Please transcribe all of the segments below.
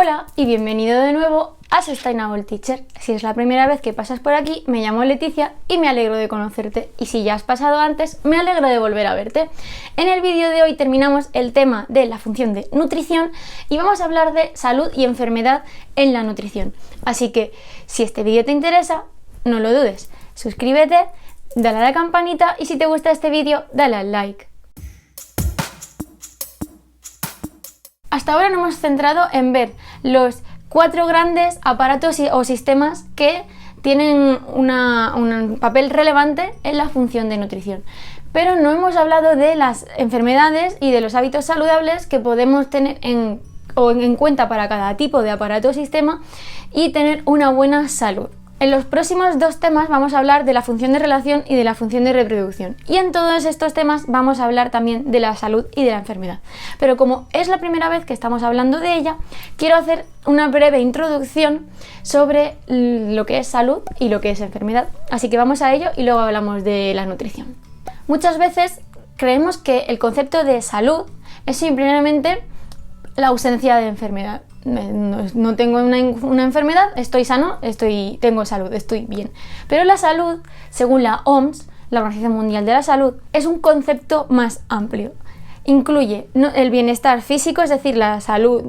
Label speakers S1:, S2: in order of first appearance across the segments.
S1: Hola y bienvenido de nuevo a Sustainable Teacher. Si es la primera vez que pasas por aquí, me llamo Leticia y me alegro de conocerte. Y si ya has pasado antes, me alegro de volver a verte. En el vídeo de hoy terminamos el tema de la función de nutrición y vamos a hablar de salud y enfermedad en la nutrición. Así que si este vídeo te interesa, no lo dudes, suscríbete, dale a la campanita y si te gusta este vídeo, dale al like. Hasta ahora nos hemos centrado en ver los 4 grandes aparatos o sistemas que tienen un papel relevante en la función de nutrición. Pero no hemos hablado de las enfermedades y de los hábitos saludables que podemos tener en cuenta para cada tipo de aparato o sistema y tener una buena salud. En los próximos 2 temas vamos a hablar de la función de relación y de la función de reproducción. Y en todos estos temas vamos a hablar también de la salud y de la enfermedad. Pero como es la primera vez que estamos hablando de ella, quiero hacer una breve introducción sobre lo que es salud y lo que es enfermedad. Así que vamos a ello y luego hablamos de la nutrición. Muchas veces creemos que el concepto de salud es simplemente la ausencia de enfermedad. No tengo una enfermedad, estoy sano, tengo salud, estoy bien. Pero la salud, según la OMS, la Organización Mundial de la Salud, es un concepto más amplio. Incluye el bienestar físico, es decir, la salud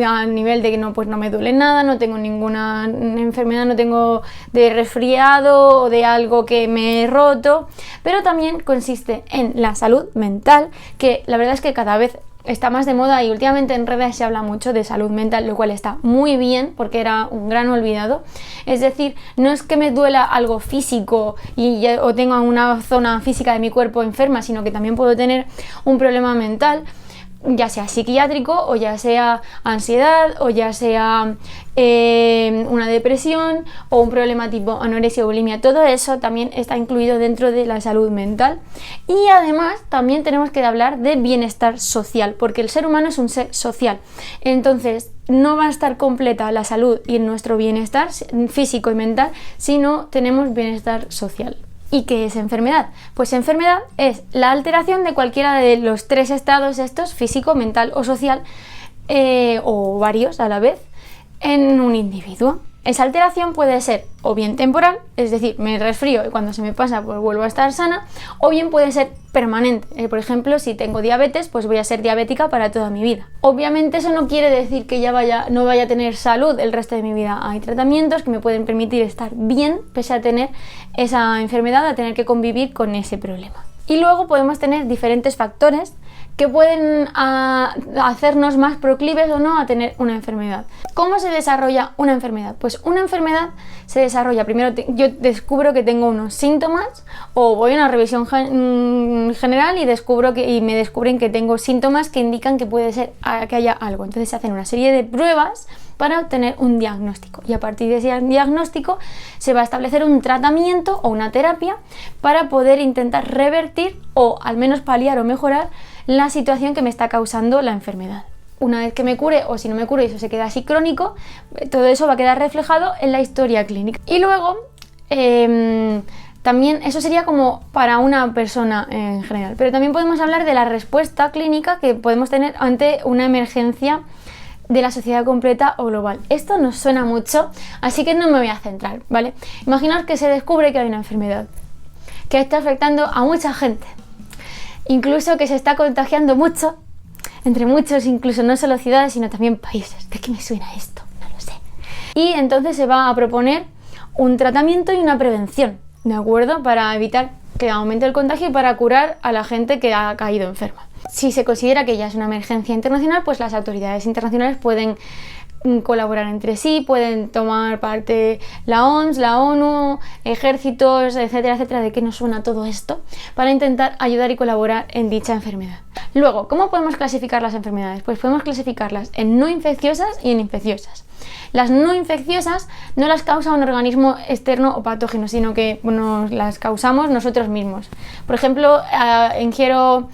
S1: a nivel de que no me duele nada, no tengo ninguna enfermedad, no tengo de resfriado o de algo que me he roto, pero también consiste en la salud mental, que la verdad es que cada vez está más de moda y últimamente en redes se habla mucho de salud mental, lo cual está muy bien porque era un gran olvidado. Es decir, no es que me duela algo físico o tenga una zona física de mi cuerpo enferma, sino que también puedo tener un problema mental, ya sea psiquiátrico o ya sea ansiedad o ya sea una depresión o un problema tipo anorexia o bulimia. Todo eso también está incluido dentro de la salud mental. Y además también tenemos que hablar de bienestar social, porque el ser humano es un ser social. Entonces no va a estar completa la salud y nuestro bienestar físico y mental si no tenemos bienestar social. ¿Y qué es enfermedad? Pues enfermedad es la alteración de cualquiera de los 3 estados estos, físico, mental o social, o varios a la vez, en un individuo. Esa alteración puede ser o bien temporal, es decir, me resfrío y cuando se me pasa pues vuelvo a estar sana, o bien puede ser permanente. Por ejemplo, si tengo diabetes, pues voy a ser diabética para toda mi vida. Obviamente eso no quiere decir que no vaya a tener salud el resto de mi vida. Hay tratamientos que me pueden permitir estar bien pese a tener esa enfermedad, a tener que convivir con ese problema. Y luego podemos tener diferentes factores que pueden hacernos más proclives o no a tener una enfermedad. ¿Cómo se desarrolla una enfermedad? Pues una enfermedad se desarrolla, primero yo descubro que tengo unos síntomas o voy a una revisión general y me descubren que tengo síntomas que indican que puede ser que haya algo. Entonces se hacen una serie de pruebas para obtener un diagnóstico y a partir de ese diagnóstico se va a establecer un tratamiento o una terapia para poder intentar revertir o al menos paliar o mejorar la situación que me está causando la enfermedad. Una vez que me cure o si no me cure y eso se queda así crónico, todo eso va a quedar reflejado en la historia clínica. Y luego también eso sería como para una persona en general, pero también podemos hablar de la respuesta clínica que podemos tener ante una emergencia de la sociedad completa o global. Esto nos suena mucho, así que no me voy a centrar, ¿vale? Imaginaos que se descubre que hay una enfermedad que está afectando a mucha gente, incluso que se está contagiando mucho, entre muchos, incluso no solo ciudades, sino también países. ¿De qué me suena esto? No lo sé. Y entonces se va a proponer un tratamiento y una prevención, ¿de acuerdo? Para evitar que aumente el contagio y para curar a la gente que ha caído enferma. Si se considera que ya es una emergencia internacional, pues las autoridades internacionales pueden colaborar entre sí, pueden tomar parte la OMS, la ONU, ejércitos, etcétera, etcétera. ¿De qué nos suena todo esto? Para intentar ayudar y colaborar en dicha enfermedad. Luego, ¿cómo podemos clasificar las enfermedades? Pues podemos clasificarlas en no infecciosas y en infecciosas. Las no infecciosas no las causa un organismo externo o patógeno, sino que las causamos nosotros mismos. Por ejemplo, ingiero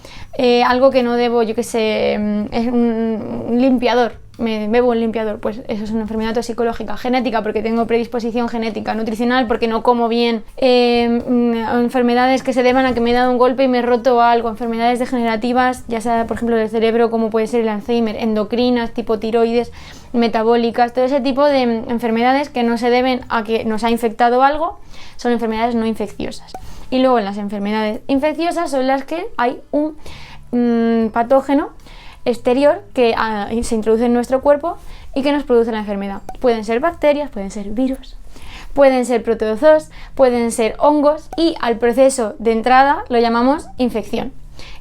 S1: algo que no debo, es un limpiador, me bebo un limpiador, pues eso es una enfermedad toxicológica, genética porque tengo predisposición genética, nutricional porque no como bien, enfermedades que se deban a que me he dado un golpe y me he roto algo, enfermedades degenerativas, ya sea por ejemplo del cerebro como puede ser el Alzheimer, endocrinas tipo tiroides, metabólicas, todo ese tipo de enfermedades que no se deben a que nos ha infectado algo, son enfermedades no infecciosas. Y luego en las enfermedades infecciosas son las que hay un patógeno exterior que se introduce en nuestro cuerpo y que nos produce la enfermedad. Pueden ser bacterias, pueden ser virus, pueden ser protozoos, pueden ser hongos, y al proceso de entrada lo llamamos infección.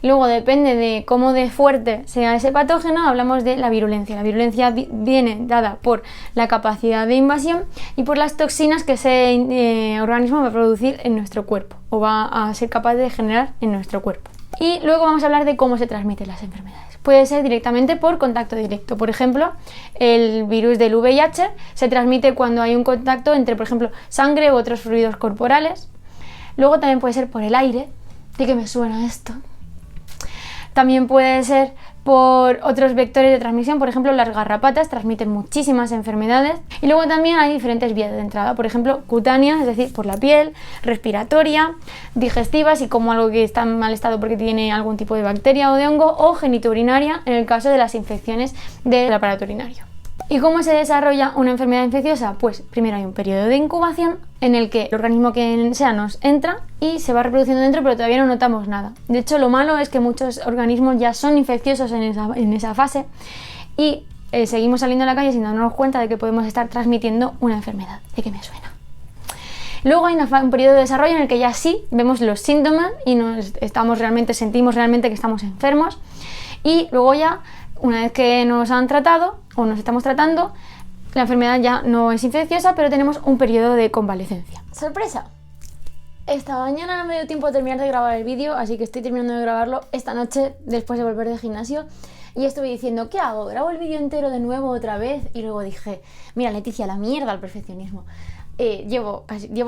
S1: Luego depende de cómo de fuerte sea ese patógeno, hablamos de la virulencia. La virulencia viene dada por la capacidad de invasión y por las toxinas que ese organismo va a producir en nuestro cuerpo o va a ser capaz de generar en nuestro cuerpo. Y luego vamos a hablar de cómo se transmiten las enfermedades. Puede ser directamente por contacto directo. Por ejemplo, el virus del VIH se transmite cuando hay un contacto entre, por ejemplo, sangre u otros fluidos corporales. Luego también puede ser por el aire. ¿De qué me suena esto? También puede ser por otros vectores de transmisión, por ejemplo las garrapatas transmiten muchísimas enfermedades, y luego también hay diferentes vías de entrada, por ejemplo cutánea, es decir, por la piel, respiratoria, digestivas y como algo que está en mal estado porque tiene algún tipo de bacteria o de hongo, o genitourinaria en el caso de las infecciones del aparato urinario. ¿Y cómo se desarrolla una enfermedad infecciosa? Pues primero hay un periodo de incubación en el que el organismo que sea nos entra y se va reproduciendo dentro, pero todavía no notamos nada. De hecho, lo malo es que muchos organismos ya son infecciosos en esa fase y seguimos saliendo a la calle sin darnos cuenta de que podemos estar transmitiendo una enfermedad. ¿De qué me suena? Luego hay un periodo de desarrollo en el que ya sí vemos los síntomas y sentimos realmente que estamos enfermos, y luego ya, una vez que nos han tratado o nos estamos tratando, la enfermedad ya no es infecciosa, pero tenemos un periodo de convalecencia. ¡Sorpresa! Esta mañana no me dio tiempo de terminar de grabar el vídeo, así que estoy terminando de grabarlo esta noche después de volver del gimnasio, y estuve diciendo, ¿qué hago? ¿Grabo el vídeo entero de nuevo otra vez? Y luego dije, mira Leticia, la mierda al perfeccionismo. Llevo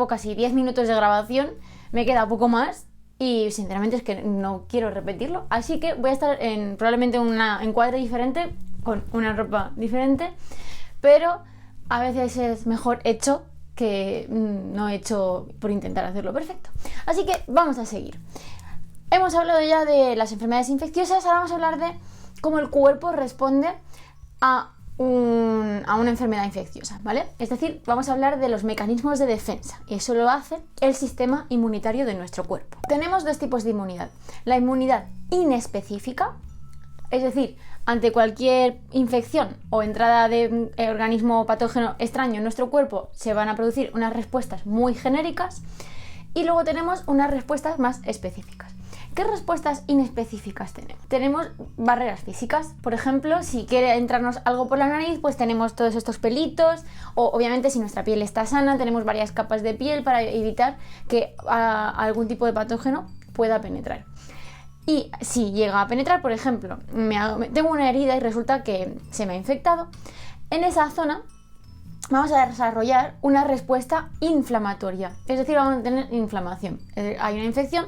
S1: casi 10 minutos de grabación, me queda poco más, y sinceramente es que no quiero repetirlo, así que voy a estar probablemente en un encuadre diferente, con una ropa diferente, pero a veces es mejor hecho que no hecho por intentar hacerlo perfecto. Así que vamos a seguir. Hemos hablado ya de las enfermedades infecciosas, ahora vamos a hablar de cómo el cuerpo responde a una enfermedad infecciosa, ¿vale? Es decir, vamos a hablar de los mecanismos de defensa, y eso lo hace el sistema inmunitario de nuestro cuerpo. Tenemos dos tipos de inmunidad: la inmunidad inespecífica, es decir, ante cualquier infección o entrada de organismo patógeno extraño en nuestro cuerpo se van a producir unas respuestas muy genéricas, y luego tenemos unas respuestas más específicas. ¿Qué respuestas inespecíficas tenemos? Tenemos barreras físicas. Por ejemplo, si quiere entrarnos algo por la nariz, pues tenemos todos estos pelitos, o obviamente si nuestra piel está sana, tenemos varias capas de piel para evitar que algún tipo de patógeno pueda penetrar. Y si llega a penetrar, por ejemplo, tengo una herida y resulta que se me ha infectado, en esa zona vamos a desarrollar una respuesta inflamatoria, es decir, vamos a tener inflamación. Hay una infección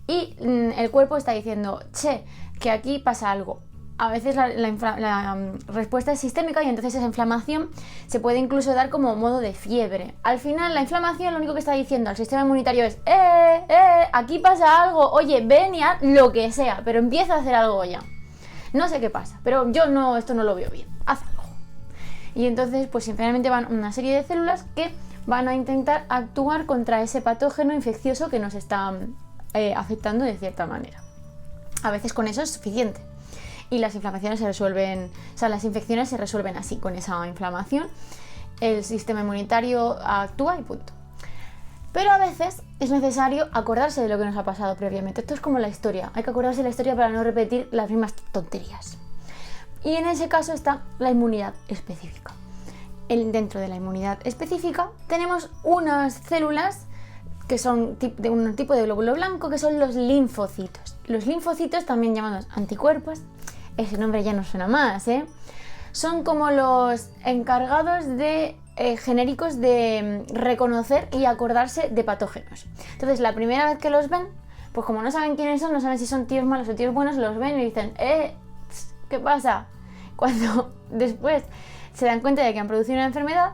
S1: y el cuerpo está diciendo, che, que aquí pasa algo. A veces la respuesta es sistémica y entonces esa inflamación se puede incluso dar como modo de fiebre. Al final la inflamación lo único que está diciendo al sistema inmunitario es aquí pasa algo, oye, ven y haz lo que sea, pero empieza a hacer algo ya. No sé qué pasa, pero yo esto no lo veo bien, haz algo. Y entonces pues simplemente van una serie de células que van a intentar actuar contra ese patógeno infeccioso que nos está afectando de cierta manera. A veces con eso es suficiente. Y las inflamaciones se resuelven, las infecciones se resuelven así, con esa inflamación. El sistema inmunitario actúa y punto. Pero a veces es necesario acordarse de lo que nos ha pasado previamente. Esto es como la historia. Hay que acordarse de la historia para no repetir las mismas tonterías. Y en ese caso está la inmunidad específica. Dentro de la inmunidad específica tenemos unas células que son de un tipo de glóbulo blanco, que son los linfocitos. Los linfocitos, también llamados anticuerpos, ese nombre ya no suena más, son como los encargados genéricos de reconocer y acordarse de patógenos. Entonces, la primera vez que los ven, pues como no saben quiénes son, no saben si son tíos malos o tíos buenos, los ven y dicen, ¿qué pasa? cuando después se dan cuenta de que han producido una enfermedad,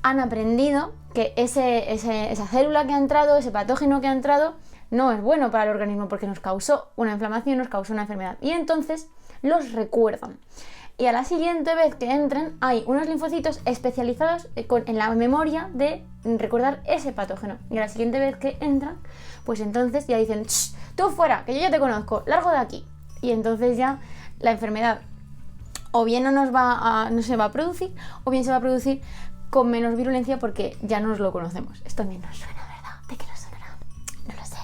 S1: han aprendido que esa célula que ha entrado, ese patógeno que ha entrado, no es bueno para el organismo porque nos causó una inflamación, nos causó una enfermedad. Y entonces los recuerdan. Y a la siguiente vez que entren, hay unos linfocitos especializados en la memoria de recordar ese patógeno. Y a la siguiente vez que entran, pues entonces ya dicen, tú fuera, que yo ya te conozco, largo de aquí. Y entonces ya la enfermedad o bien no se va a producir, o bien se va a producir con menos virulencia porque ya no nos lo conocemos. Esto a mí no suena, ¿verdad? ¿De qué nos suena? No lo sé.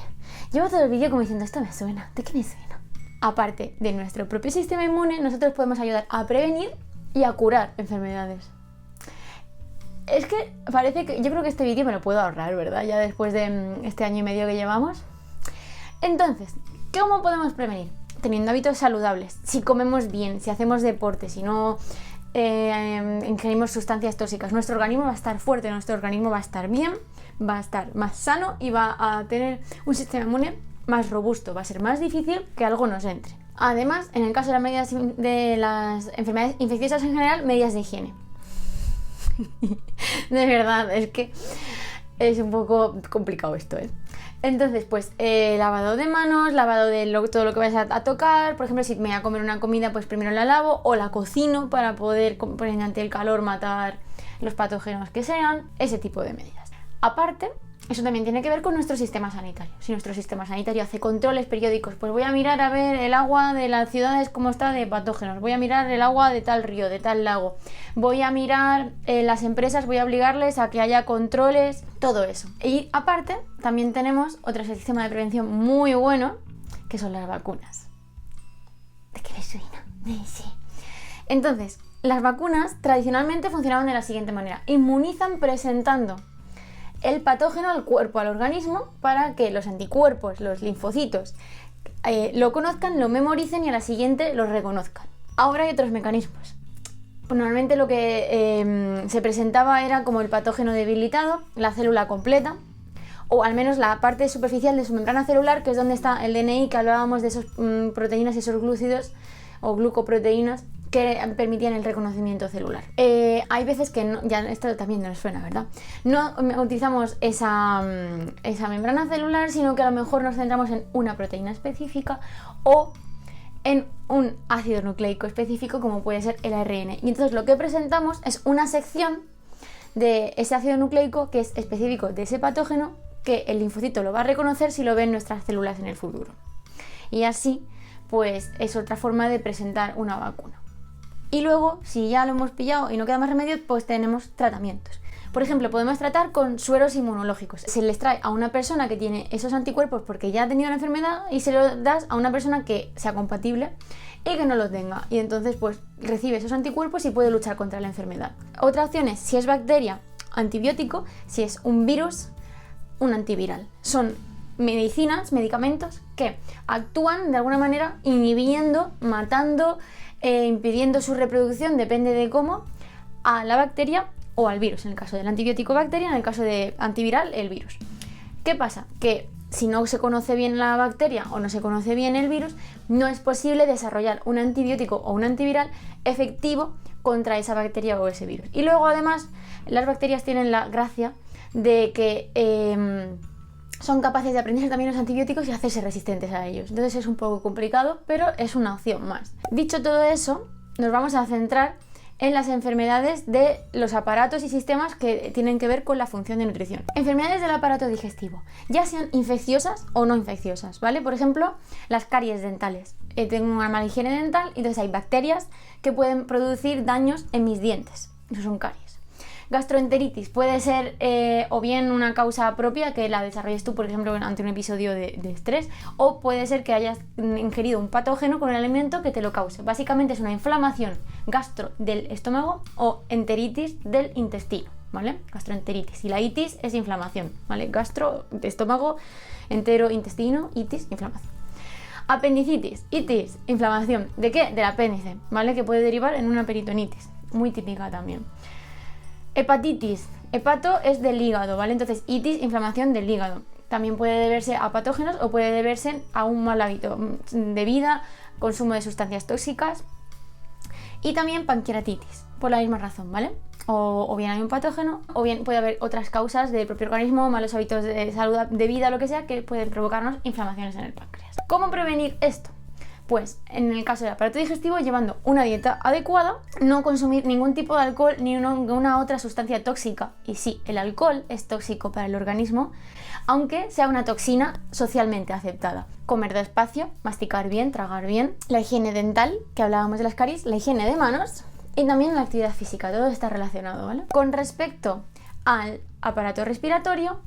S1: Llevo todo el vídeo como diciendo, esto me suena. ¿De qué me suena? Aparte de nuestro propio sistema inmune, nosotros podemos ayudar a prevenir y a curar enfermedades. Es que parece que yo creo que este vídeo me lo puedo ahorrar, ¿verdad? Ya después de este año y medio que llevamos. Entonces, ¿cómo podemos prevenir? Teniendo hábitos saludables, si comemos bien, si hacemos deporte, si no ingerimos sustancias tóxicas, nuestro organismo va a estar fuerte, nuestro organismo va a estar bien, va a estar más sano y va a tener un sistema inmune más robusto, va a ser más difícil que algo nos entre. Además, en el caso de las enfermedades infecciosas en general, medidas de higiene. De verdad, es que es un poco complicado esto, ¿eh? Entonces, pues lavado de manos, lavado de todo lo que vayas a tocar. Por ejemplo, si me voy a comer una comida, pues primero la lavo o la cocino para poder, ante el calor, matar los patógenos que sean. Ese tipo de medidas. Aparte, eso también tiene que ver con nuestro sistema sanitario. Si nuestro sistema sanitario hace controles periódicos, pues voy a mirar a ver el agua de las ciudades cómo está de patógenos, voy a mirar el agua de tal río, de tal lago, voy a mirar las empresas, voy a obligarles a que haya controles, todo eso. Y aparte, también tenemos otro sistema de prevención muy bueno, que son las vacunas. ¿De qué les suena? Sí. Entonces, las vacunas tradicionalmente funcionaban de la siguiente manera. Inmunizan presentando el patógeno al cuerpo, al organismo, para que los anticuerpos, los linfocitos, lo conozcan, lo memoricen y a la siguiente lo reconozcan. Ahora hay otros mecanismos. Normalmente lo que se presentaba era como el patógeno debilitado, la célula completa, o al menos la parte superficial de su membrana celular, que es donde está el DNI, que hablábamos de esas proteínas y esos glúcidos o glucoproteínas que permitían el reconocimiento celular. Hay veces que no, ya esto también nos suena, ¿verdad? No utilizamos esa membrana celular, sino que a lo mejor nos centramos en una proteína específica o en un ácido nucleico específico, como puede ser el ARN. Y entonces lo que presentamos es una sección de ese ácido nucleico que es específico de ese patógeno, que el linfocito lo va a reconocer si lo ven nuestras células en el futuro. Y así, pues es otra forma de presentar una vacuna. Y luego, si ya lo hemos pillado y no queda más remedio, pues tenemos tratamientos. Por ejemplo, podemos tratar con sueros inmunológicos. Se les trae a una persona que tiene esos anticuerpos porque ya ha tenido la enfermedad y se lo das a una persona que sea compatible y que no lo tenga. Y entonces, pues recibe esos anticuerpos y puede luchar contra la enfermedad. Otra opción es, si es bacteria, antibiótico; si es un virus, un antiviral. Son medicinas, medicamentos que actúan de alguna manera inhibiendo, matando, impidiendo su reproducción, depende de cómo, a la bacteria o al virus. En el caso del antibiótico, bacteria; en el caso de antiviral, el virus. ¿Qué pasa? Que si no se conoce bien la bacteria o no se conoce bien el virus, no es posible desarrollar un antibiótico o un antiviral efectivo contra esa bacteria o ese virus. Y luego, además, las bacterias tienen la gracia de que son capaces de aprender también los antibióticos y hacerse resistentes a ellos. Entonces es un poco complicado, pero es una opción más. Dicho todo eso, nos vamos a centrar en las enfermedades de los aparatos y sistemas que tienen que ver con la función de nutrición. Enfermedades del aparato digestivo, ya sean infecciosas o no infecciosas, ¿vale? Por ejemplo, las caries dentales. Tengo una mala higiene dental y entonces hay bacterias que pueden producir daños en mis dientes. Eso son caries. Gastroenteritis puede ser o bien una causa propia que la desarrolles tú, por ejemplo, ante un episodio de estrés, o puede ser que hayas ingerido un patógeno con el alimento que te lo cause. Básicamente es una inflamación gastro del estómago o enteritis del intestino, ¿vale? Gastroenteritis. Y la itis es inflamación, ¿vale? Gastro, estómago, entero, intestino, itis, inflamación. Apendicitis, itis, inflamación. ¿De qué? Del apéndice, ¿vale? Que puede derivar en una peritonitis, muy típica también. Hepatitis, hepato es del hígado, ¿vale? Entonces, itis, inflamación del hígado. También puede deberse a patógenos o puede deberse a un mal hábito de vida, consumo de sustancias tóxicas. Y también pancreatitis, por la misma razón, ¿vale? O bien hay un patógeno, o bien puede haber otras causas del propio organismo, malos hábitos de salud, de vida, lo que sea, que pueden provocarnos inflamaciones en el páncreas. ¿Cómo prevenir esto? Pues en el caso del aparato digestivo, llevando una dieta adecuada, no consumir ningún tipo de alcohol ni ninguna otra sustancia tóxica. Y sí, el alcohol es tóxico para el organismo, aunque sea una toxina socialmente aceptada. Comer despacio, masticar bien, tragar bien, la higiene dental, que hablábamos de las caries, la higiene de manos y también la actividad física, todo está relacionado, ¿vale? Con respecto al aparato respiratorio,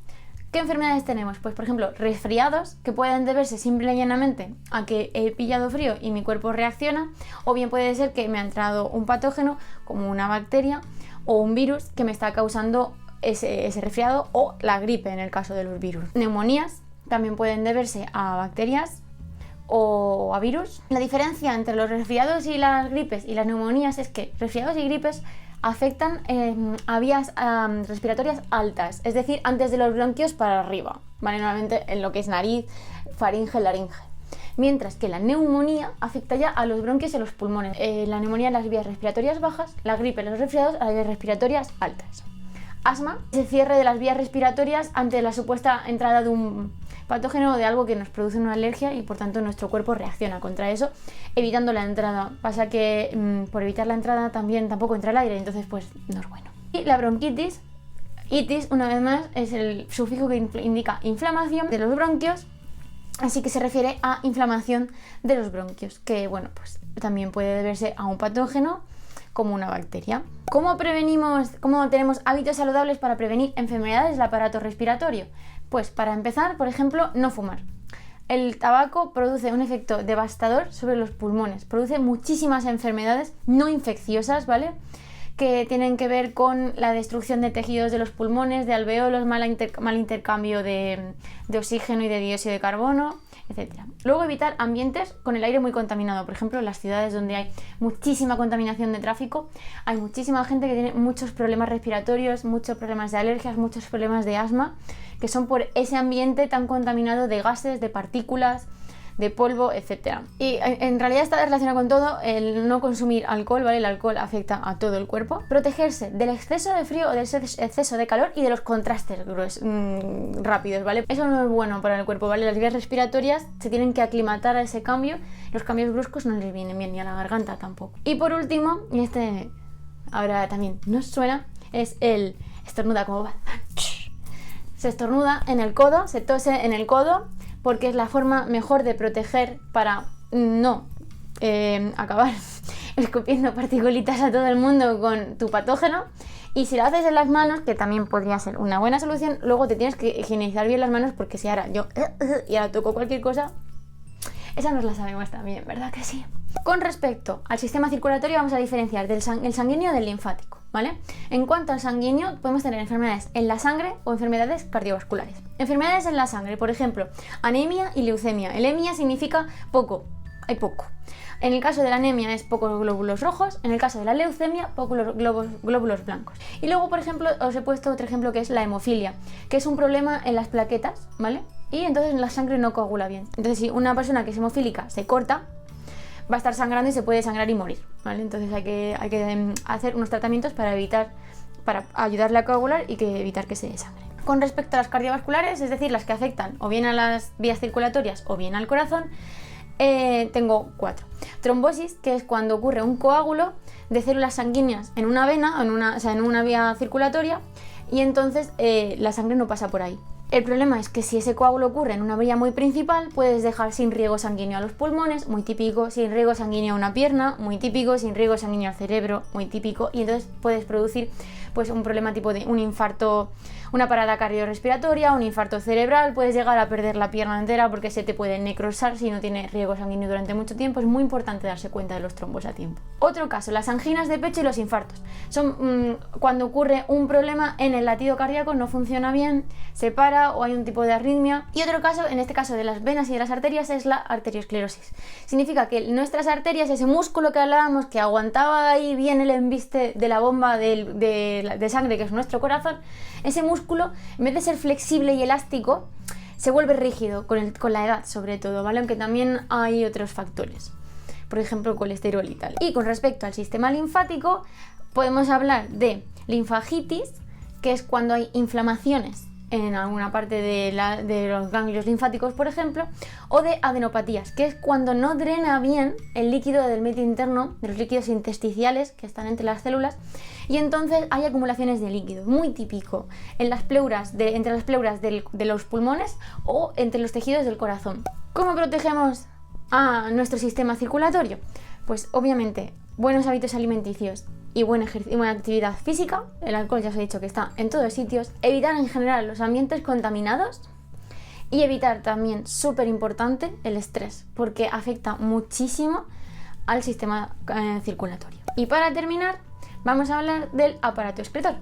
S1: ¿qué enfermedades tenemos? Pues por ejemplo, resfriados, que pueden deberse simple y llanamente a que he pillado frío y mi cuerpo reacciona, o bien puede ser que me ha entrado un patógeno, como una bacteria o un virus que me está causando ese resfriado, o la gripe en el caso de los virus. Neumonías también pueden deberse a bacterias o a virus. La diferencia entre los resfriados y las gripes y las neumonías es que resfriados y gripes afectan a vías respiratorias altas, es decir, antes de los bronquios para arriba, ¿vale? Normalmente en lo que es nariz, faringe, laringe. Mientras que la neumonía afecta ya a los bronquios y a los pulmones. La neumonía en las vías respiratorias bajas, la gripe en los resfriados a las vías respiratorias altas. Asma, ese cierre de las vías respiratorias ante la supuesta entrada de un patógeno o de algo que nos produce una alergia y por tanto nuestro cuerpo reacciona contra eso, evitando la entrada. Pasa que por evitar la entrada también tampoco entra el aire, entonces pues no es bueno. Y la bronquitis, itis, una vez más, es el sufijo que indica inflamación de los bronquios, así que se refiere a inflamación de los bronquios, que bueno, pues también puede deberse a un patógeno como una bacteria. ¿Cómo tenemos hábitos saludables para prevenir enfermedades del aparato respiratorio? Pues para empezar, por ejemplo, no fumar. El tabaco produce un efecto devastador sobre los pulmones, produce muchísimas enfermedades no infecciosas, ¿vale? Que tienen que ver con la destrucción de tejidos de los pulmones, de alveolos, mal intercambio de oxígeno y de dióxido de carbono, etc. Luego evitar ambientes con el aire muy contaminado, por ejemplo en las ciudades donde hay muchísima contaminación de tráfico, hay muchísima gente que tiene muchos problemas respiratorios, muchos problemas de alergias, muchos problemas de asma, que son por ese ambiente tan contaminado de gases, de partículas, de polvo, etc. Y en realidad está relacionado con todo el no consumir alcohol, ¿vale? El alcohol afecta a todo el cuerpo. Protegerse del exceso de frío o del exceso de calor y de los contrastes rápidos, ¿vale? Eso no es bueno para el cuerpo, ¿vale? Las vías respiratorias se tienen que aclimatar a ese cambio, los cambios bruscos no les vienen bien, ni a la garganta tampoco. Y por último, y este ahora también nos suena, es el estornuda como va. Se estornuda en el codo, se tose en el codo, porque es la forma mejor de proteger para no acabar escupiendo partículitas a todo el mundo con tu patógeno. Y si lo haces en las manos, que también podría ser una buena solución, luego te tienes que higienizar bien las manos, porque si ahora yo y ahora toco cualquier cosa, esa nos la sabemos también, ¿verdad que sí? Con respecto al sistema circulatorio, vamos a diferenciar el sanguíneo del linfático, ¿vale? En cuanto al sanguíneo, podemos tener enfermedades en la sangre o enfermedades cardiovasculares. Enfermedades en la sangre, por ejemplo, anemia y leucemia. Anemia significa poco, hay poco. En el caso de la anemia es pocos glóbulos rojos, en el caso de la leucemia, pocos glóbulos blancos. Y luego, por ejemplo, os he puesto otro ejemplo que es la hemofilia, que es un problema en las plaquetas, ¿vale? Y entonces la sangre no coagula bien. Entonces, si una persona que es hemofílica se corta, va a estar sangrando y se puede sangrar y morir, ¿vale? Entonces hay que hacer unos tratamientos para ayudarle a coagular y evitar que se desangre. Con respecto a las cardiovasculares, es decir, las que afectan o bien a las vías circulatorias o bien al corazón, tengo 4. Trombosis, que es cuando ocurre un coágulo de células sanguíneas en una vena, en una vía circulatoria, y entonces la sangre no pasa por ahí. El problema es que si ese coágulo ocurre en una vía muy principal, puedes dejar sin riego sanguíneo a los pulmones, muy típico, sin riego sanguíneo a una pierna, muy típico, sin riego sanguíneo al cerebro, muy típico, y entonces puedes producir pues un problema tipo de un infarto, una parada cardiorrespiratoria, un infarto cerebral, puedes llegar a perder la pierna entera porque se te puede necrosar si no tiene riego sanguíneo durante mucho tiempo. Es muy importante darse cuenta de los trombos a tiempo. Otro caso, las anginas de pecho y los infartos. Son cuando ocurre un problema en el latido cardíaco, no funciona bien, se para o hay un tipo de arritmia. Y otro caso, en este caso de las venas y de las arterias, es la arteriosclerosis. Significa que nuestras arterias, ese músculo que hablábamos que aguantaba ahí bien el embiste de la bomba de sangre que es nuestro corazón, ese músculo, en vez de ser flexible y elástico, se vuelve rígido con la edad, sobre todo, ¿vale? Aunque también hay otros factores. por ejemplo, el colesterol y tal. Y con respecto al sistema linfático, podemos hablar de linfagitis, que es cuando hay inflamaciones en alguna parte de los ganglios linfáticos, por ejemplo, o de adenopatías, que es cuando no drena bien el líquido del medio interno, de los líquidos intersticiales que están entre las células, y entonces hay acumulaciones de líquido, muy típico, en las pleuras entre las pleuras de los pulmones o entre los tejidos del corazón. ¿Cómo protegemos a nuestro sistema circulatorio? Pues obviamente buenos hábitos alimenticios y buena actividad física. El alcohol ya os he dicho que está en todos sitios. Evitar en general los ambientes contaminados y evitar también, súper importante, el estrés, porque afecta muchísimo al sistema circulatorio. Y para terminar, vamos a hablar del aparato excretor.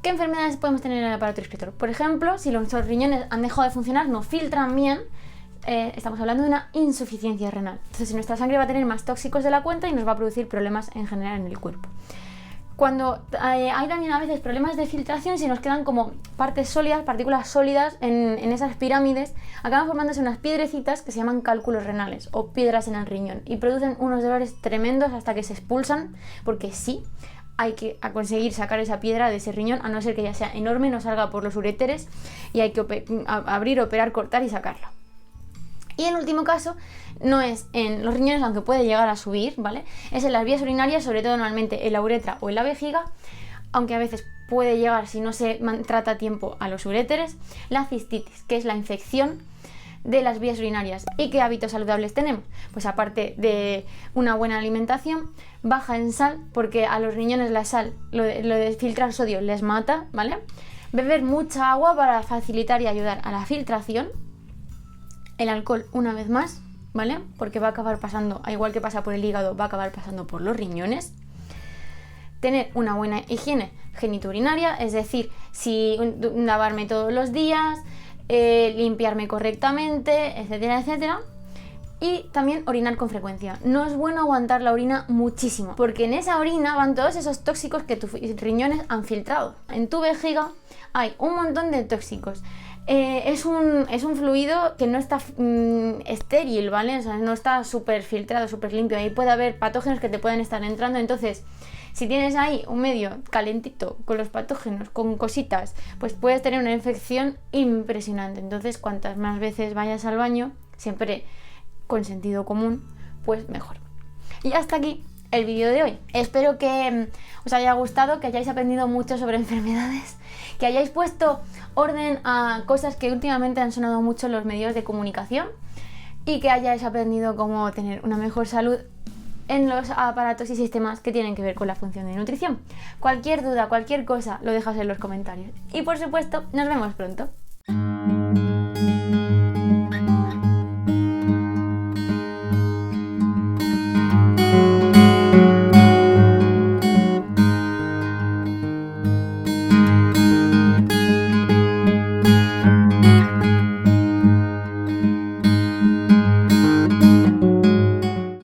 S1: ¿Qué enfermedades podemos tener en el aparato excretor? Por ejemplo, si nuestros riñones han dejado de funcionar, no filtran bien, estamos hablando de una insuficiencia renal. Entonces nuestra sangre va a tener más tóxicos de la cuenta y nos va a producir problemas en general en el cuerpo. Cuando hay también a veces problemas de filtración, si nos quedan como partes sólidas, partículas sólidas en esas pirámides, acaban formándose unas piedrecitas que se llaman cálculos renales o piedras en el riñón y producen unos dolores tremendos hasta que se expulsan, porque sí, hay que conseguir sacar esa piedra de ese riñón, a no ser que ya sea enorme, no salga por los uréteres y hay que abrir, operar, cortar y sacarla. Y el último caso no es en los riñones, aunque puede llegar a subir, ¿vale? Es en las vías urinarias, sobre todo normalmente en la uretra o en la vejiga, aunque a veces puede llegar, si no se trata a tiempo, a los uréteres. La cistitis, que es la infección de las vías urinarias. ¿Y qué hábitos saludables tenemos? Pues aparte de una buena alimentación, baja en sal, porque a los riñones la sal, lo de filtrar sodio les mata, ¿vale? Beber mucha agua para facilitar y ayudar a la filtración. El alcohol, una vez más, ¿vale? Porque va a acabar pasando, al igual que pasa por el hígado, va a acabar pasando por los riñones. Tener una buena higiene genitourinaria, es decir, si lavarme todos los días, limpiarme correctamente, etcétera, etcétera. Y también orinar con frecuencia. No es bueno aguantar la orina muchísimo, porque en esa orina van todos esos tóxicos que tus riñones han filtrado. En tu vejiga hay un montón de tóxicos. Es un fluido que no está estéril, ¿vale? O sea, no está súper filtrado, súper limpio. Ahí puede haber patógenos que te pueden estar entrando. Entonces, si tienes ahí un medio calentito con los patógenos, con cositas, pues puedes tener una infección impresionante. Entonces, cuantas más veces vayas al baño, siempre con sentido común, pues mejor. Y hasta aquí el vídeo de hoy. Espero que os haya gustado, que hayáis aprendido mucho sobre enfermedades, que hayáis puesto orden a cosas que últimamente han sonado mucho en los medios de comunicación y que hayáis aprendido cómo tener una mejor salud en los aparatos y sistemas que tienen que ver con la función de nutrición. Cualquier duda, cualquier cosa, lo dejas en los comentarios. Y por supuesto, nos vemos pronto.